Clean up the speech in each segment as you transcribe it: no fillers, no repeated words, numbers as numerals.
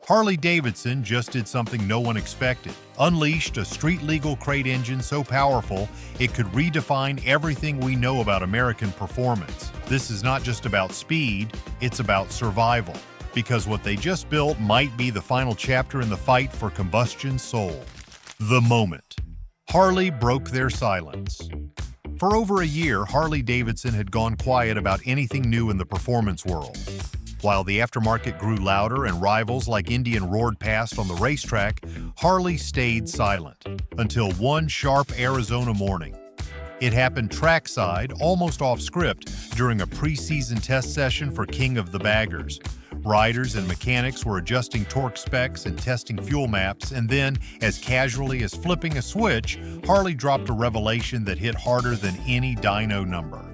Harley Davidson just did something no one expected. Unleashed a street-legal crate engine so powerful it could redefine everything we know about American performance. This is not just about speed, it's about survival. Because what they just built might be the final chapter in the fight for combustion's soul. The moment Harley broke their silence. For over a year, Harley Davidson had gone quiet about anything new in the performance world. While the aftermarket grew louder and rivals like Indian roared past on the racetrack, Harley stayed silent until one sharp Arizona morning. It happened trackside, almost off script, during a preseason test session for King of the Baggers. Riders and mechanics were adjusting torque specs and testing fuel maps, and then, as casually as flipping a switch, Harley dropped a revelation that hit harder than any dyno number.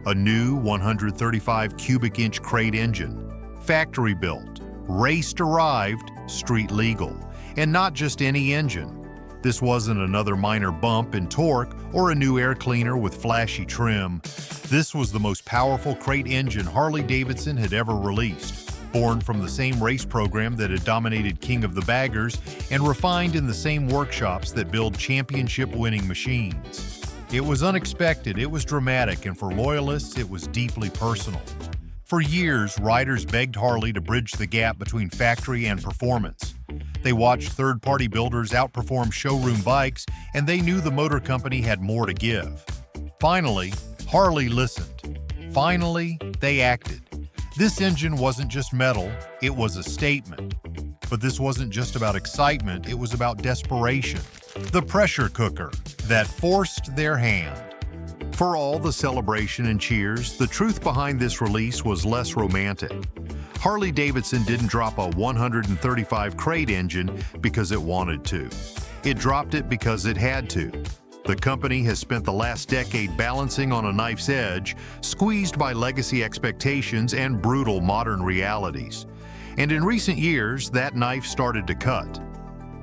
A new 135 cubic inch crate engine, factory built, race derived, street legal, and not just any engine. This wasn't another minor bump in torque or a new air cleaner with flashy trim. This was the most powerful crate engine Harley Davidson had ever released, born from the same race program that had dominated King of the Baggers and refined in the same workshops that build championship-winning machines. It was unexpected, it was dramatic, and for loyalists, it was deeply personal. For years, riders begged Harley to bridge the gap between factory and performance. They watched third-party builders outperform showroom bikes, and they knew the motor company had more to give. Finally, Harley listened. Finally, they acted. This engine wasn't just metal, it was a statement. But this wasn't just about excitement, it was about desperation. The pressure cooker that forced their hand. For all the celebration and cheers, the truth behind this release was less romantic. Harley Davidson didn't drop a 135 crate engine because it wanted to. It dropped it because it had to. The company has spent the last decade balancing on a knife's edge, squeezed by legacy expectations and brutal modern realities. And in recent years, that knife started to cut.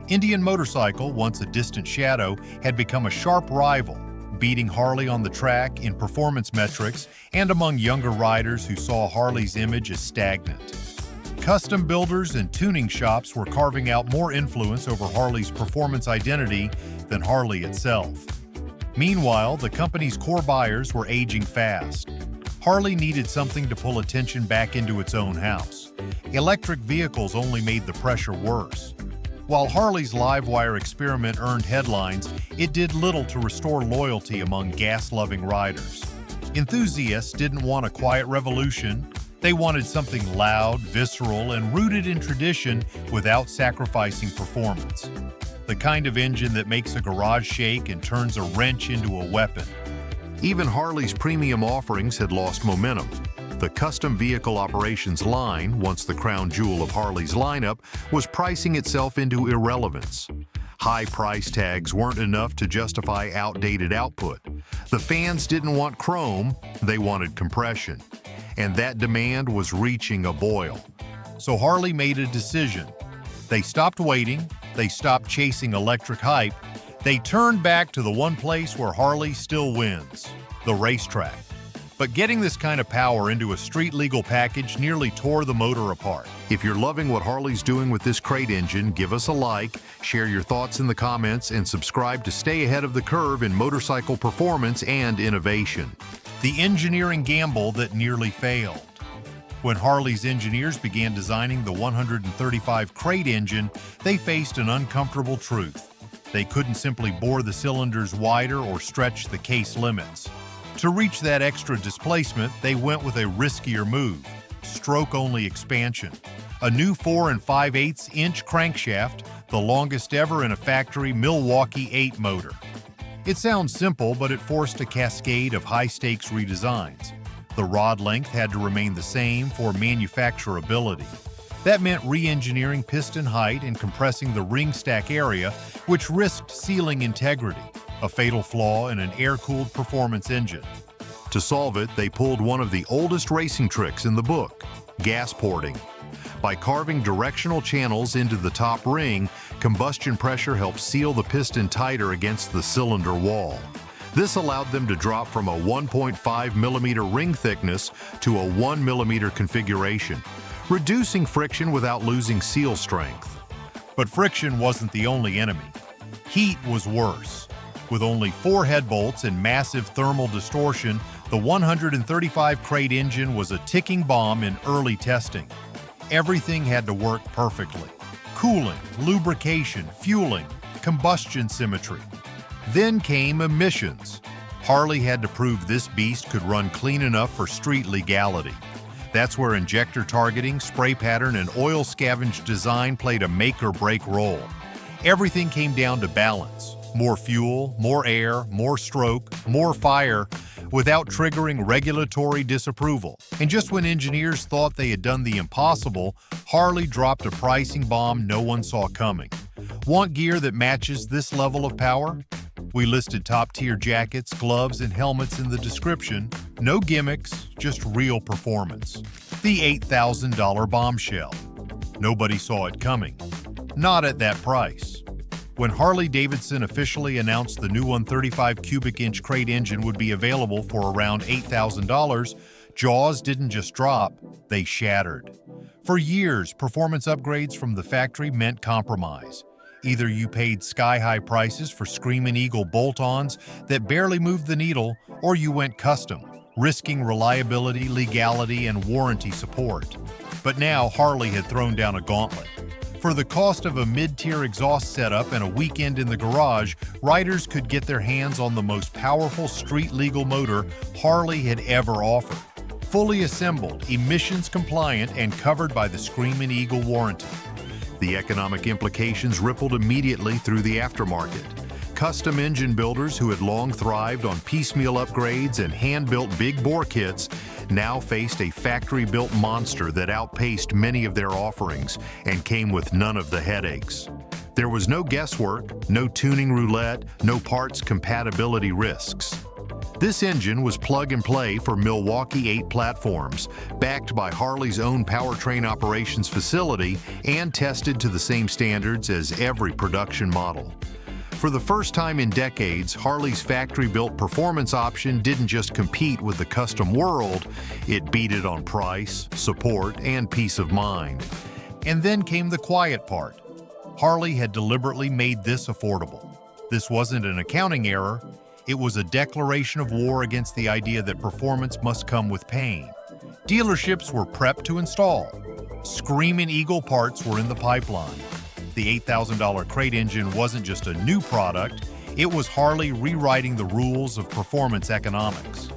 Indian Motorcycle, once a distant shadow, had become a sharp rival, beating Harley on the track in performance metrics and among younger riders who saw Harley's image as stagnant. Custom builders and tuning shops were carving out more influence over Harley's performance identity than Harley itself. Meanwhile, the company's core buyers were aging fast. Harley needed something to pull attention back into its own house. Electric vehicles only made the pressure worse. While Harley's Livewire experiment earned headlines, it did little to restore loyalty among gas-loving riders. Enthusiasts didn't want a quiet revolution. They wanted something loud, visceral, and rooted in tradition without sacrificing performance. The kind of engine that makes a garage shake and turns a wrench into a weapon. Even Harley's premium offerings had lost momentum. The custom vehicle operations line, once the crown jewel of Harley's lineup, was pricing itself into irrelevance. High price tags weren't enough to justify outdated output. The fans didn't want chrome, they wanted compression. And that demand was reaching a boil. So Harley made a decision. They stopped waiting, they stopped chasing electric hype, they turned back to the one place where Harley still wins, the racetrack. But getting this kind of power into a street-legal package nearly tore the motor apart. If you're loving what Harley's doing with this crate engine, give us a like, share your thoughts in the comments, and subscribe to stay ahead of the curve in motorcycle performance and innovation. The engineering gamble that nearly failed. When Harley's engineers began designing the 135 crate engine, they faced an uncomfortable truth. They couldn't simply bore the cylinders wider or stretch the case limits. To reach that extra displacement, they went with a riskier move, stroke-only expansion. A new 4 5/8 inch crankshaft, the longest ever in a factory Milwaukee 8 motor. It sounds simple, but it forced a cascade of high-stakes redesigns. The rod length had to remain the same for manufacturability. That meant re-engineering piston height and compressing the ring stack area, which risked sealing integrity, a fatal flaw in an air-cooled performance engine. To solve it, they pulled one of the oldest racing tricks in the book, gas porting. By carving directional channels into the top ring, combustion pressure helped seal the piston tighter against the cylinder wall. This allowed them to drop from a 1.5 millimeter ring thickness to a 1 millimeter configuration, reducing friction without losing seal strength. But friction wasn't the only enemy. Heat was worse. With only 4 head bolts and massive thermal distortion, the 135 crate engine was a ticking bomb in early testing. Everything had to work perfectly. Cooling, lubrication, fueling, combustion symmetry. Then came emissions. Harley had to prove this beast could run clean enough for street legality. That's where injector targeting, spray pattern, and oil-scavenged design played a make-or-break role. Everything came down to balance. More fuel, more air, more stroke, more fire, without triggering regulatory disapproval. And just when engineers thought they had done the impossible, Harley dropped a pricing bomb no one saw coming. Want gear that matches this level of power? We listed top-tier jackets, gloves, and helmets in the description. No gimmicks, just real performance. The $8,000 Bombshell. Nobody saw it coming. Not at that price. When Harley Davidson officially announced the new 135 cubic inch crate engine would be available for around $8,000, jaws didn't just drop, they shattered. For years, performance upgrades from the factory meant compromise. Either you paid sky-high prices for Screamin Eagle bolt-ons that barely moved the needle, or you went custom, risking reliability, legality, and warranty support. But now Harley had thrown down a gauntlet. For the cost of a mid-tier exhaust setup and a weekend in the garage, riders could get their hands on the most powerful street-legal motor Harley had ever offered. Fully assembled, emissions-compliant, and covered by the Screamin Eagle warranty. The economic implications rippled immediately through the aftermarket. Custom engine builders who had long thrived on piecemeal upgrades and hand-built big-bore kits now faced a factory-built monster that outpaced many of their offerings and came with none of the headaches. There was no guesswork, no tuning roulette, no parts compatibility risks. This engine was plug-and-play for Milwaukee 8 platforms, backed by Harley's own powertrain operations facility and tested to the same standards as every production model. For the first time in decades, Harley's factory-built performance option didn't just compete with the custom world, it beat it on price, support, and peace of mind. And then came the quiet part. Harley had deliberately made this affordable. This wasn't an accounting error. It was a declaration of war against the idea that performance must come with pain. Dealerships were prepped to install. Screamin Eagle parts were in the pipeline. The $8,000 crate engine wasn't just a new product, it was Harley rewriting the rules of performance economics.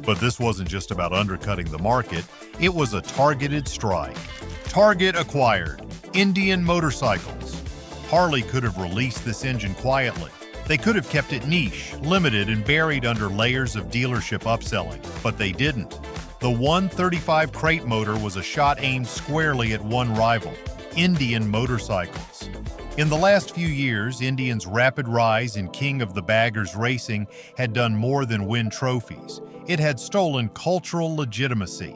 But this wasn't just about undercutting the market, it was a targeted strike. Target acquired, Indian Motorcycles. Harley could have released this engine quietly. They could have kept it niche, limited, and buried under layers of dealership upselling, but they didn't. The 135 crate motor was a shot aimed squarely at one rival, Indian Motorcycles. In the last few years, Indian's rapid rise in King of the Baggers racing had done more than win trophies. It had stolen cultural legitimacy.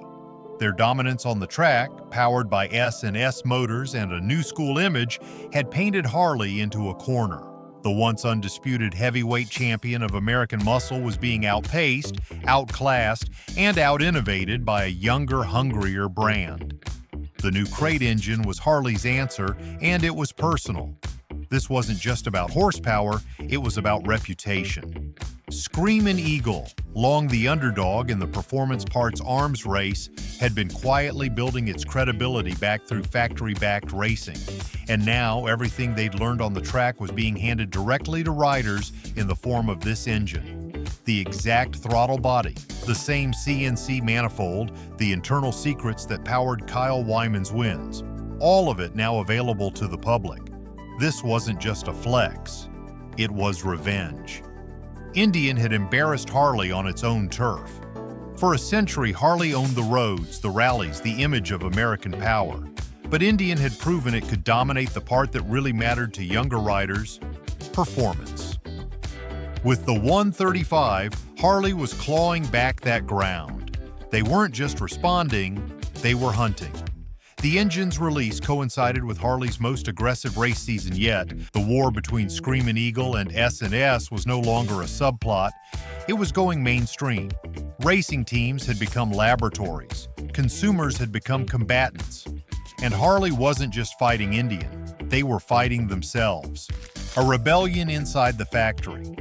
Their dominance on the track, powered by S&S motors and a new school image, had painted Harley into a corner. The once undisputed heavyweight champion of American muscle was being outpaced, outclassed, and out-innovated by a younger, hungrier brand. The new crate engine was Harley's answer, and it was personal. This wasn't just about horsepower, it was about reputation. Screamin Eagle, long the underdog in the performance parts arms race, had been quietly building its credibility back through factory-backed racing. And now everything they'd learned on the track was being handed directly to riders in the form of this engine. The exact throttle body, the same CNC manifold, the internal secrets that powered Kyle Wyman's wins. All of it now available to the public. This wasn't just a flex, it was revenge. Indian had embarrassed Harley on its own turf. For a century, Harley owned the roads, the rallies, the image of American power. But Indian had proven it could dominate the part that really mattered to younger riders: performance. With the 135, Harley was clawing back that ground. They weren't just responding, they were hunting. The engine's release coincided with Harley's most aggressive race season yet. The war between Screamin Eagle and S&S was no longer a subplot, it was going mainstream. Racing teams had become laboratories. Consumers had become combatants. And Harley wasn't just fighting Indian, they were fighting themselves. A rebellion inside the factory.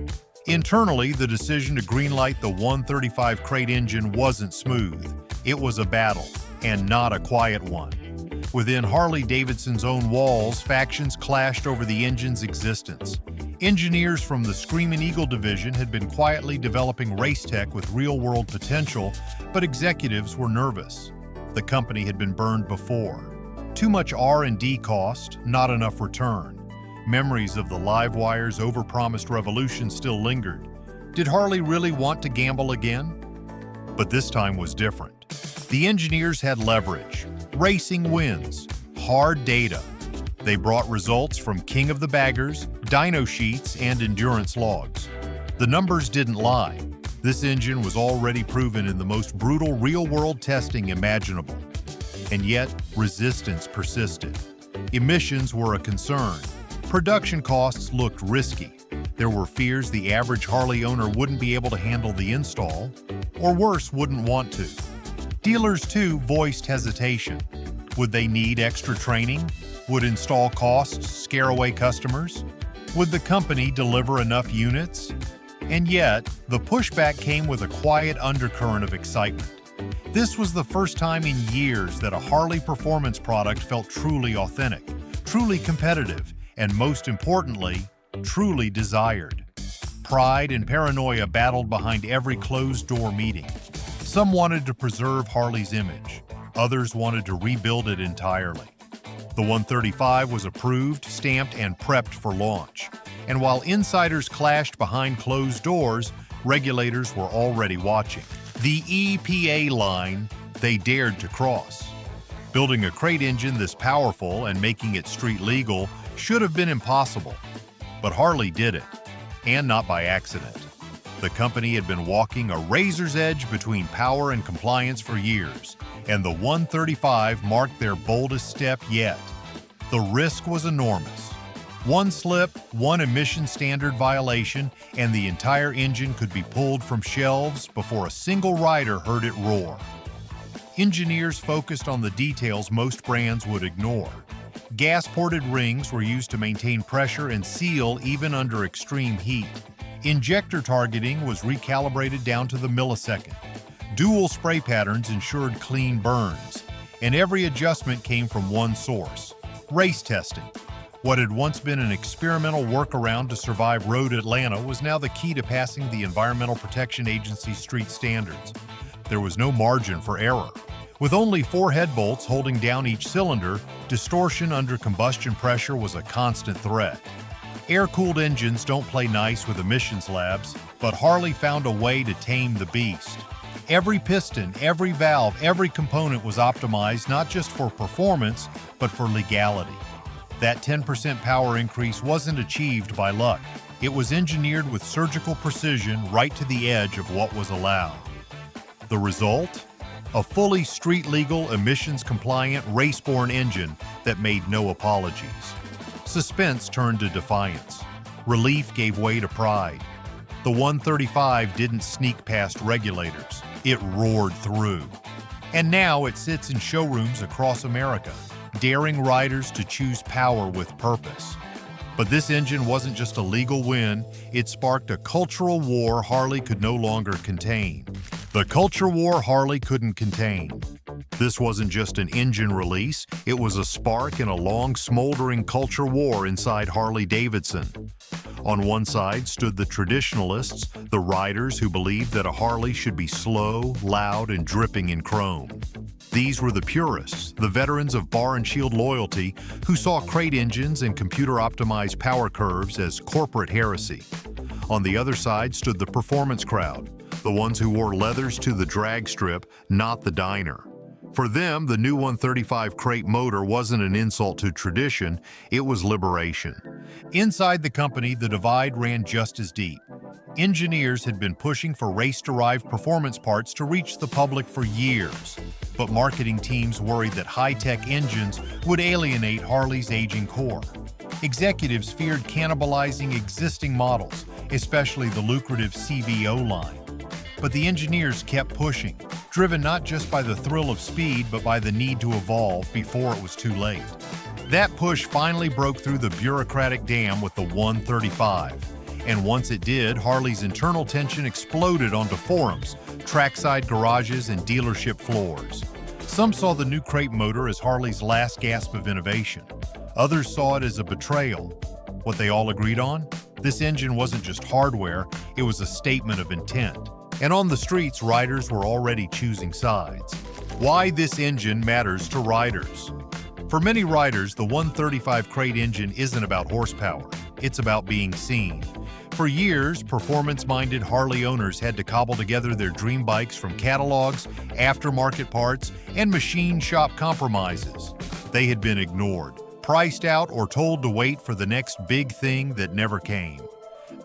Internally, the decision to greenlight the 135 crate engine wasn't smooth. It was a battle, and not a quiet one. Within Harley Davidson's own walls, factions clashed over the engine's existence. Engineers from the Screamin division had been quietly developing race tech with real-world potential, but executives were nervous. The company had been burned before. Too much R&D cost, not enough return. Memories of the Livewire's overpromised revolution still lingered. Did Harley really want to gamble again? But this time was different. The engineers had leverage, racing wins, hard data. They brought results from King of the Baggers, dyno sheets, and endurance logs. The numbers didn't lie. This engine was already proven in the most brutal real-world testing imaginable. And yet, resistance persisted. Emissions were a concern. Production costs looked risky. There were fears the average Harley owner wouldn't be able to handle the install, or worse, wouldn't want to. Dealers, too, voiced hesitation. Would they need extra training? Would install costs scare away customers? Would the company deliver enough units? And yet, the pushback came with a quiet undercurrent of excitement. This was the first time in years that a Harley performance product felt truly authentic, truly competitive, and most importantly, truly desired. Pride and paranoia battled behind every closed-door meeting. Some wanted to preserve Harley's image. Others wanted to rebuild it entirely. The 135 was approved, stamped, and prepped for launch. And while insiders clashed behind closed doors, regulators were already watching. The EPA line they dared to cross. Building a crate engine this powerful and making it street legal should have been impossible. But Harley did it, and not by accident. The company had been walking a razor's edge between power and compliance for years, and the 135 marked their boldest step yet. The risk was enormous. One slip, one emission standard violation, and the entire engine could be pulled from shelves before a single rider heard it roar. Engineers focused on the details most brands would ignore. Gas-ported rings were used to maintain pressure and seal even under extreme heat. Injector targeting was recalibrated down to the millisecond. Dual spray patterns ensured clean burns, and every adjustment came from one source: race testing. What had once been an experimental workaround to survive road Atlanta was now the key to passing the Environmental Protection Agency's street standards. There was no margin for error. With only 4 head bolts holding down each cylinder, distortion under combustion pressure was a constant threat. Air-cooled engines don't play nice with emissions labs, but Harley found a way to tame the beast. Every piston, every valve, every component was optimized not just for performance, but for legality. That 10% power increase wasn't achieved by luck. It was engineered with surgical precision right to the edge of what was allowed. The result? A fully street-legal, emissions-compliant, race-borne engine that made no apologies. Suspense turned to defiance. Relief gave way to pride. The 135 didn't sneak past regulators. It roared through. And now it sits in showrooms across America, daring riders to choose power with purpose. But this engine wasn't just a legal win, it sparked a cultural war Harley could no longer contain. The culture war Harley couldn't contain. This wasn't just an engine release, it was a spark in a long, smoldering culture war inside Harley Davidson. On one side stood the traditionalists, the riders who believed that a Harley should be slow, loud, and dripping in chrome. These were the purists, the veterans of bar and shield loyalty, who saw crate engines and computer-optimized power curves as corporate heresy. On the other side stood the performance crowd, the ones who wore leathers to the drag strip, not the diner. For them, the new 135 crate motor wasn't an insult to tradition, it was liberation. Inside the company, the divide ran just as deep. Engineers had been pushing for race-derived performance parts to reach the public for years, but marketing teams worried that high-tech engines would alienate Harley's aging core. Executives feared cannibalizing existing models, especially the lucrative CVO line. But the engineers kept pushing. driven not just by the thrill of speed but by the need to evolve before it was too late. That push finally broke through the bureaucratic dam with the 135. And once it did, Harley's internal tension exploded onto forums, trackside garages, and dealership floors. Some saw the new crate motor as Harley's last gasp of innovation. Others saw it as a betrayal. What they all agreed on? This engine wasn't just hardware, it was a statement of intent. And on the streets, riders were already choosing sides. Why this engine matters to riders. For many riders, the 135 crate engine isn't about horsepower, it's about being seen. For years, performance-minded Harley owners had to cobble together their dream bikes from catalogs, aftermarket parts, and machine shop compromises. They had been ignored, priced out, or told to wait for the next big thing that never came.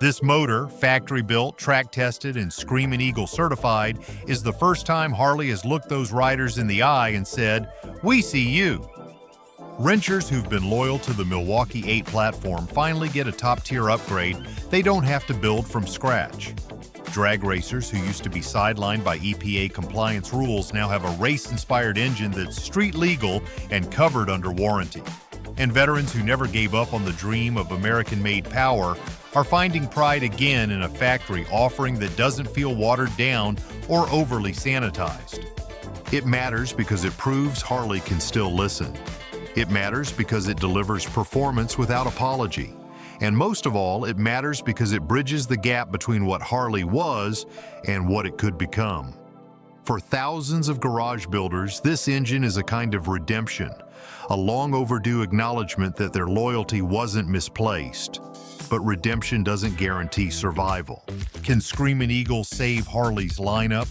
This motor, factory-built, track-tested, and Screamin' Eagle certified, is the first time Harley has looked those riders in the eye and said, "We see you." Wrenchers who've been loyal to the Milwaukee 8 platform finally get a top-tier upgrade they don't have to build from scratch. Drag racers who used to be sidelined by EPA compliance rules now have a race-inspired engine that's street-legal and covered under warranty. And veterans who never gave up on the dream of American-made power are finding pride again in a factory offering that doesn't feel watered down or overly sanitized. It matters because it proves Harley can still listen. It matters because it delivers performance without apology. And most of all, it matters because it bridges the gap between what Harley was and what it could become. For thousands of garage builders, this engine is a kind of redemption, a long overdue acknowledgement that their loyalty wasn't misplaced. But redemption doesn't guarantee survival. Can Screamin' Eagle save Harley's lineup?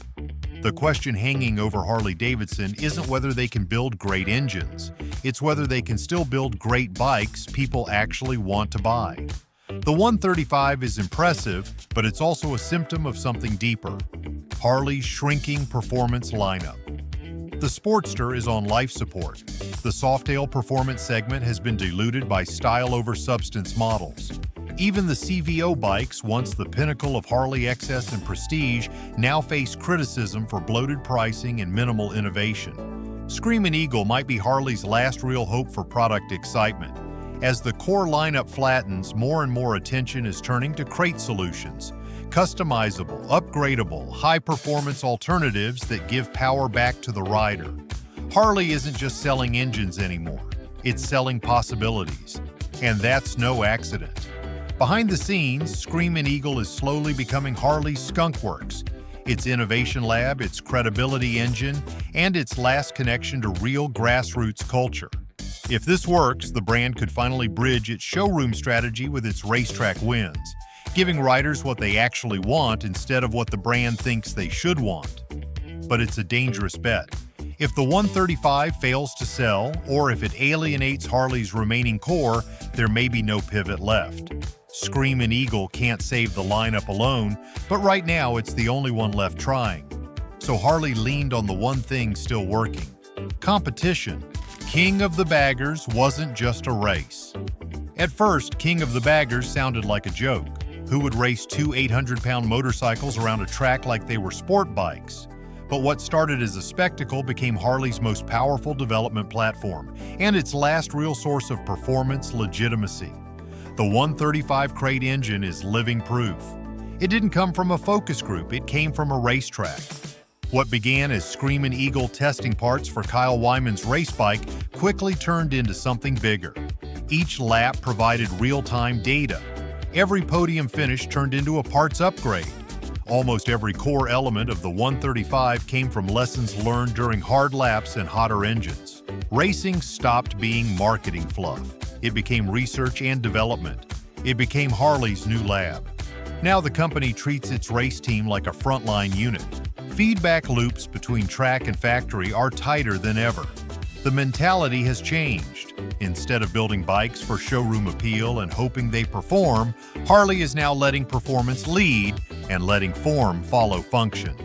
The question hanging over Harley Davidson isn't whether they can build great engines, it's whether they can still build great bikes people actually want to buy. The 135 is impressive, but it's also a symptom of something deeper: Harley's shrinking performance lineup. The Sportster is on life support. The Softail performance segment has been diluted by style-over-substance models. Even the CVO bikes, once the pinnacle of Harley excess and prestige, now face criticism for bloated pricing and minimal innovation. Screamin' Eagle might be Harley's last real hope for product excitement. As the core lineup flattens, more and more attention is turning to crate solutions. Customizable, upgradable, high-performance alternatives that give power back to the rider. Harley isn't just selling engines anymore, it's selling possibilities. And that's no accident. Behind the scenes, Screamin' Eagle is slowly becoming Harley's skunkworks, its innovation lab, its credibility engine, and its last connection to real grassroots culture. If this works, the brand could finally bridge its showroom strategy with its racetrack wins, giving riders what they actually want instead of what the brand thinks they should want. But it's a dangerous bet. If the 135 fails to sell, or if it alienates Harley's remaining core, there may be no pivot left. Screamin' Eagle can't save the lineup alone, but right now it's the only one left trying. So Harley leaned on the one thing still working: competition. King of the Baggers wasn't just a race. At first, King of the Baggers sounded like a joke. Who would race two 800-pound motorcycles around a track like they were sport bikes? But what started as a spectacle became Harley's most powerful development platform, and its last real source of performance legitimacy. The 135 crate engine is living proof. It didn't come from a focus group, it came from a racetrack. What began as Screamin' Eagle testing parts for Kyle Wyman's race bike quickly turned into something bigger. Each lap provided real-time data. Every podium finish turned into a parts upgrade. Almost every core element of the 135 came from lessons learned during hard laps and hotter engines. Racing stopped being marketing fluff. It became research and development. It became Harley's new lab. Now the company treats its race team like a frontline unit. Feedback loops between track and factory are tighter than ever. The mentality has changed. Instead of building bikes for showroom appeal and hoping they perform, Harley is now letting performance lead and letting form follow function.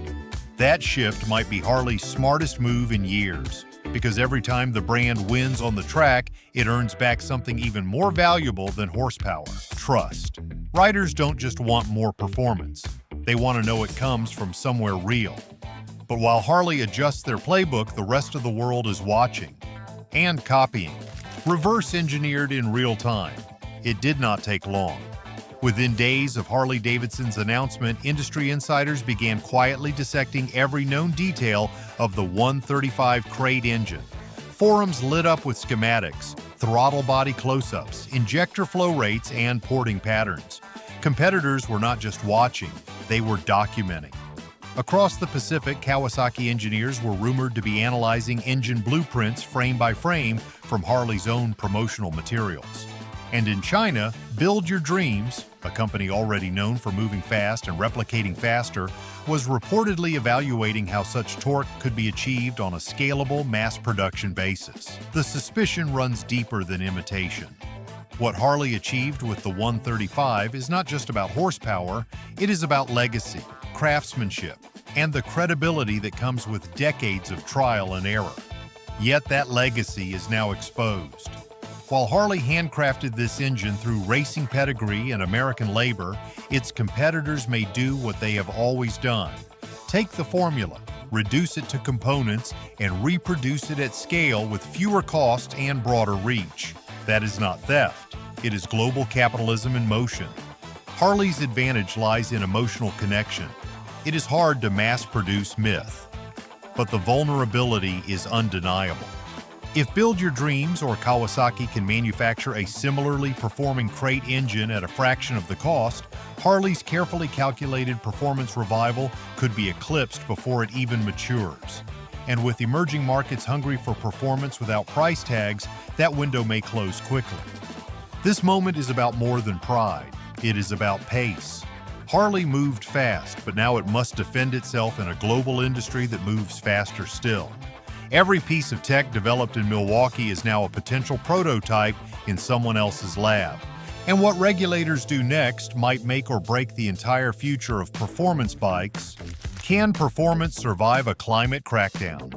That shift might be Harley's smartest move in years, because every time the brand wins on the track, it earns back something even more valuable than horsepower: trust. Riders don't just want more performance. They want to know it comes from somewhere real. But while Harley adjusts their playbook, the rest of the world is watching and copying. Reverse engineered in real time. It did not take long. Within days of Harley Davidson's announcement, industry insiders began quietly dissecting every known detail of the 135 crate engine. Forums lit up with schematics, throttle body close-ups, injector flow rates, and porting patterns. Competitors were not just watching, they were documenting. Across the Pacific, Kawasaki engineers were rumored to be analyzing engine blueprints frame by frame from Harley's own promotional materials. And in China, Build Your Dreams, a company already known for moving fast and replicating faster, was reportedly evaluating how such torque could be achieved on a scalable mass production basis. The suspicion runs deeper than imitation. What Harley achieved with the 135 is not just about horsepower, it is about legacy, craftsmanship, and the credibility that comes with decades of trial and error. Yet that legacy is now exposed. While Harley handcrafted this engine through racing pedigree and American labor, its competitors may do what they have always done. Take the formula, reduce it to components, and reproduce it at scale with fewer costs and broader reach. That is not theft. It is global capitalism in motion. Harley's advantage lies in emotional connection. It is hard to mass-produce myth, but the vulnerability is undeniable. If Build Your Dreams or Kawasaki can manufacture a similarly performing crate engine at a fraction of the cost, Harley's carefully calculated performance revival could be eclipsed before it even matures. And with emerging markets hungry for performance without price tags, that window may close quickly. This moment is about more than pride. It is about pace. Harley moved fast, but now it must defend itself in a global industry that moves faster still. Every piece of tech developed in Milwaukee is now a potential prototype in someone else's lab. And what regulators do next might make or break the entire future of performance bikes. Can performance survive a climate crackdown?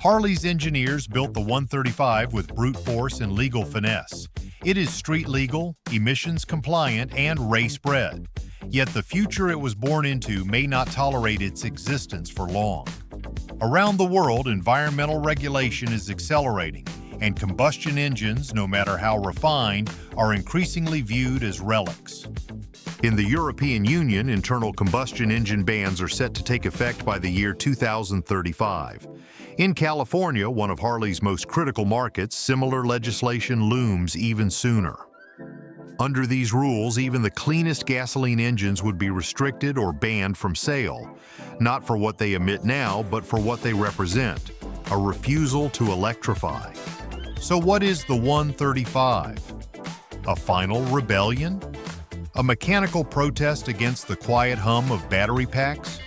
Harley's engineers built the 135 with brute force and legal finesse. It is street legal, emissions compliant, and race bred. Yet the future it was born into may not tolerate its existence for long. Around the world, environmental regulation is accelerating, and combustion engines, no matter how refined, are increasingly viewed as relics. In the European Union, internal combustion engine bans are set to take effect by the year 2035. In California, one of Harley's most critical markets, similar legislation looms even sooner. Under these rules, even the cleanest gasoline engines would be restricted or banned from sale, not for what they emit now, but for what they represent, a refusal to electrify. So what is the 135? A final rebellion? A mechanical protest against the quiet hum of battery packs?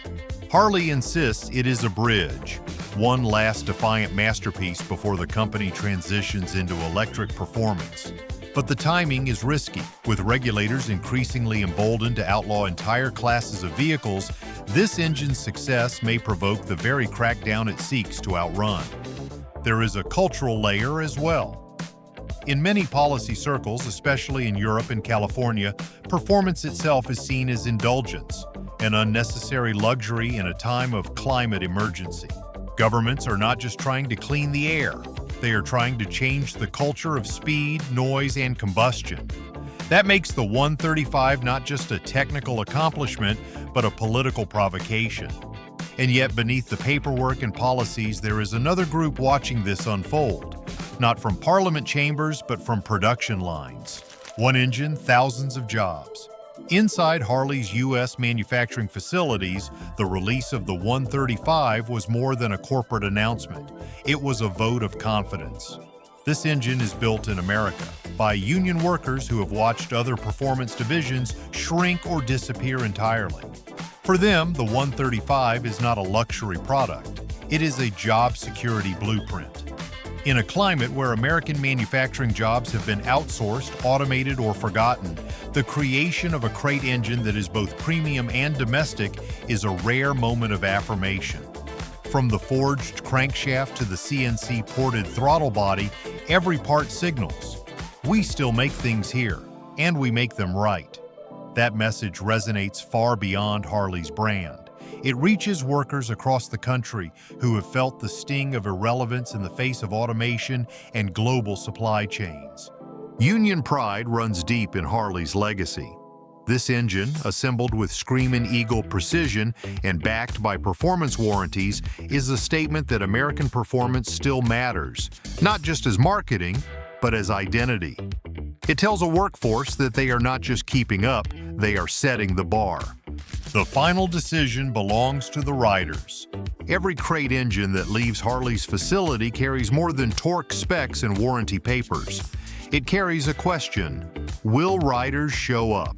Harley insists it is a bridge, one last defiant masterpiece before the company transitions into electric performance. But the timing is risky. With regulators increasingly emboldened to outlaw entire classes of vehicles, this engine's success may provoke the very crackdown it seeks to outrun. There is a cultural layer as well. In many policy circles, especially in Europe and California, performance itself is seen as indulgence, an unnecessary luxury in a time of climate emergency. Governments are not just trying to clean the air, they are trying to change the culture of speed, noise, and combustion. That makes the 135 not just a technical accomplishment, but a political provocation. And yet beneath the paperwork and policies, there is another group watching this unfold, not from parliament chambers, but from production lines. One engine, thousands of jobs. Inside Harley's U.S. manufacturing facilities, the release of the 135 was more than a corporate announcement. It was a vote of confidence. This engine is built in America by union workers who have watched other performance divisions shrink or disappear entirely. For them, the 135 is not a luxury product. It is a job security blueprint. In a climate where American manufacturing jobs have been outsourced, automated, or forgotten, the creation of a crate engine that is both premium and domestic is a rare moment of affirmation. From the forged crankshaft to the CNC-ported throttle body, every part signals, we still make things here, and we make them right. That message resonates far beyond Harley's brand. It reaches workers across the country who have felt the sting of irrelevance in the face of automation and global supply chains. Union pride runs deep in Harley's legacy. This engine, assembled with Screamin Eagle precision and backed by performance warranties, is a statement that American performance still matters, not just as marketing, but as identity. It tells a workforce that they are not just keeping up, they are setting the bar. The final decision belongs to the riders. Every crate engine that leaves Harley's facility carries more than torque specs and warranty papers. It carries a question: will riders show up?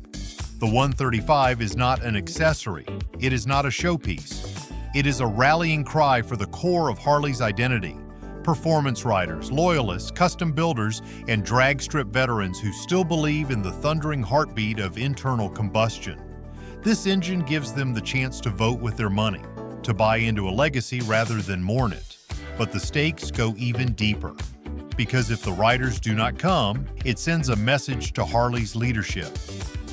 The 135 is not an accessory. It is not a showpiece. It is a rallying cry for the core of Harley's identity. Performance riders, loyalists, custom builders, and drag strip veterans who still believe in the thundering heartbeat of internal combustion. This engine gives them the chance to vote with their money, to buy into a legacy rather than mourn it. But the stakes go even deeper. Because if the riders do not come, it sends a message to Harley's leadership.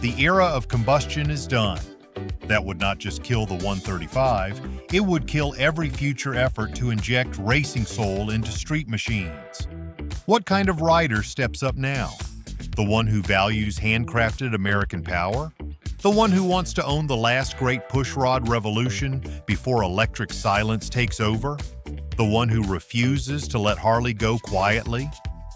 The era of combustion is done. That would not just kill the 135, it would kill every future effort to inject racing soul into street machines. What kind of rider steps up now? The one who values handcrafted American power? The one who wants to own the last great pushrod revolution before electric silence takes over? The one who refuses to let Harley go quietly?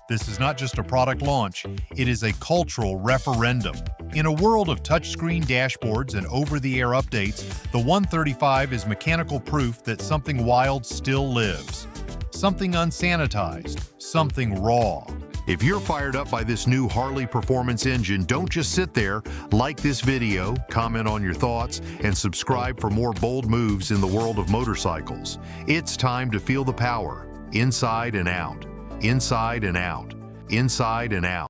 This is not just a product launch, it is a cultural referendum. In a world of touchscreen dashboards and over-the-air updates, the 135 is mechanical proof that something wild still lives. Something unsanitized, something raw. If you're fired up by this new Harley performance engine, don't just sit there. Like this video, comment on your thoughts, and subscribe for more bold moves in the world of motorcycles. It's time to feel the power, inside and out, inside and out, inside and out.